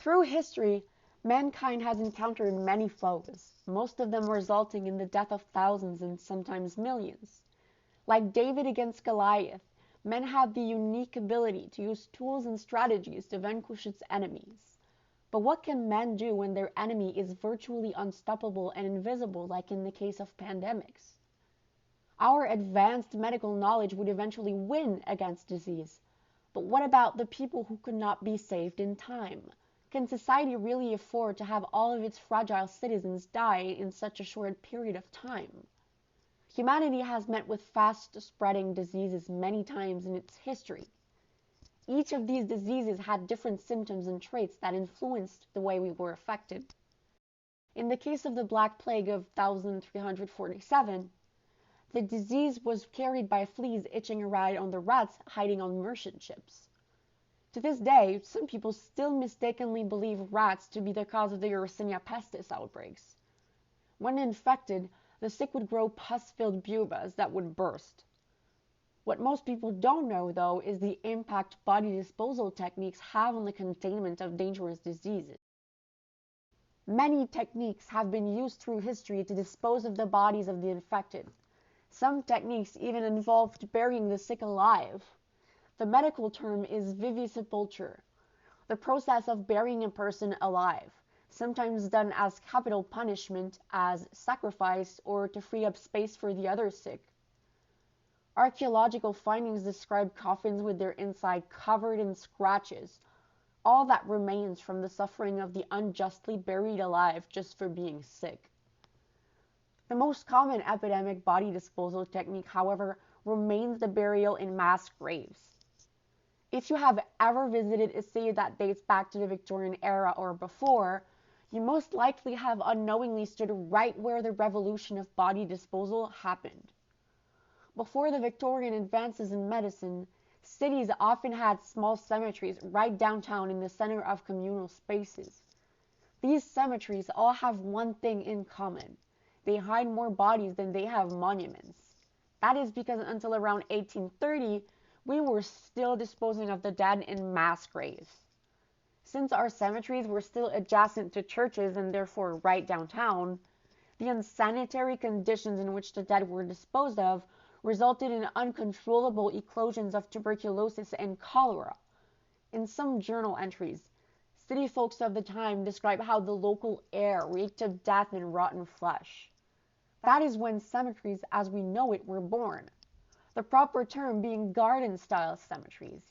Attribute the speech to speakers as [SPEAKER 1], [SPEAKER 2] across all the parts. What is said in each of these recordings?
[SPEAKER 1] Through history, mankind has encountered many foes, most of them resulting in the death of thousands and sometimes millions. Like David against Goliath, men have the unique ability to use tools and strategies to vanquish its enemies. But what can men do when their enemy is virtually unstoppable and invisible, like in the case of pandemics? Our advanced medical knowledge would eventually win against disease. But what about the people who could not be saved in time? Can society really afford to have all of its fragile citizens die in such a short period of time? Humanity has met with fast-spreading diseases many times in its history. Each of these diseases had different symptoms and traits that influenced the way we were affected. In the case of the Black Plague of 1347, the disease was carried by fleas itching around on the rats hiding on merchant ships. To this day, some people still mistakenly believe rats to be the cause of the Yersinia pestis outbreaks. When infected, the sick would grow pus-filled pubes that would burst. What most people don't know, though, is the impact body disposal techniques have on the containment of dangerous diseases. Many techniques have been used through history to dispose of the bodies of the infected. Some techniques even involved burying the sick alive. The medical term is vivisepulture, the process of burying a person alive, sometimes done as capital punishment, as sacrifice, or to free up space for the other sick. Archaeological findings describe coffins with their inside covered in scratches, all that remains from the suffering of the unjustly buried alive just for being sick. The most common epidemic body disposal technique, however, remains the burial in mass graves. If you have ever visited a city that dates back to the Victorian era or before, you most likely have unknowingly stood right where the revolution of body disposal happened. Before the Victorian advances in medicine, cities often had small cemeteries right downtown in the center of communal spaces. These cemeteries all have one thing in common. They hide more bodies than they have monuments. That is because until around 1830, we were still disposing of the dead in mass graves. Since our cemeteries were still adjacent to churches and therefore right downtown, the unsanitary conditions in which the dead were disposed of resulted in uncontrollable eclosions of tuberculosis and cholera. In some journal entries, city folks of the time describe how the local air reeked of death and rotten flesh. That is when cemeteries as we know it were born, the proper term being garden-style cemeteries.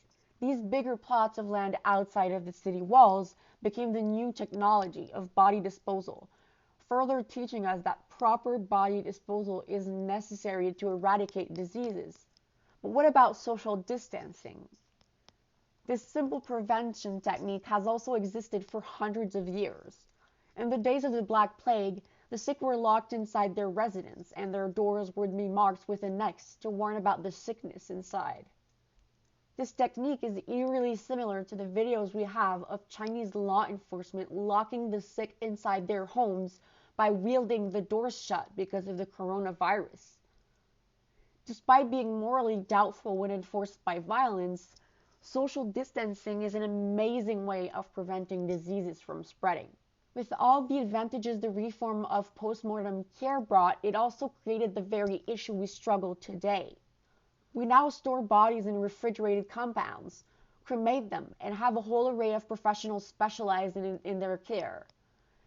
[SPEAKER 1] These bigger plots of land outside of the city walls became the new technology of body disposal, further teaching us that proper body disposal is necessary to eradicate diseases. But what about social distancing? This simple prevention technique has also existed for hundreds of years. In the days of the Black Plague, the sick were locked inside their residence, and their doors would be marked with an X to warn about the sickness inside. This technique is eerily similar to the videos we have of Chinese law enforcement locking the sick inside their homes by wielding the doors shut because of the coronavirus. Despite being morally doubtful when enforced by violence, social distancing is an amazing way of preventing diseases from spreading. With all the advantages the reform of postmortem care brought, it also created the very issue we struggle today. We now store bodies in refrigerated compounds, cremate them, and have a whole array of professionals specialized in their care.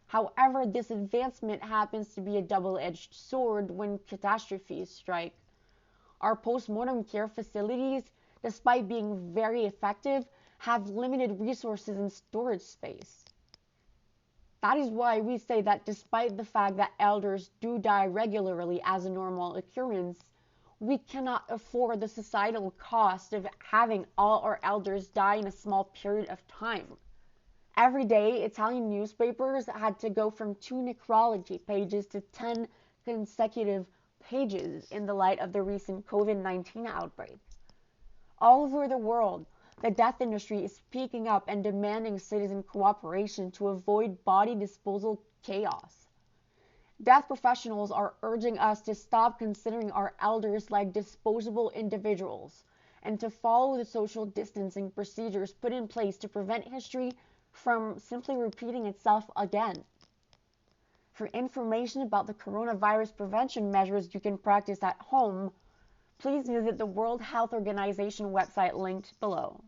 [SPEAKER 1] However, this advancement happens to be a double-edged sword when catastrophes strike. Our postmortem care facilities, despite being very effective, have limited resources and storage space. That is why we say that despite the fact that elders do die regularly as a normal occurrence, we cannot afford the societal cost of having all our elders die in a small period of time. Every day, Italian newspapers had to go from 2 necrology pages to 10 consecutive pages in the light of the recent COVID-19 outbreak. All over the world, the death industry is speaking up and demanding citizen cooperation to avoid body disposal chaos. Death professionals are urging us to stop considering our elders like disposable individuals and to follow the social distancing procedures put in place to prevent history from simply repeating itself again. For information about the coronavirus prevention measures you can practice at home, please visit the World Health Organization website linked below.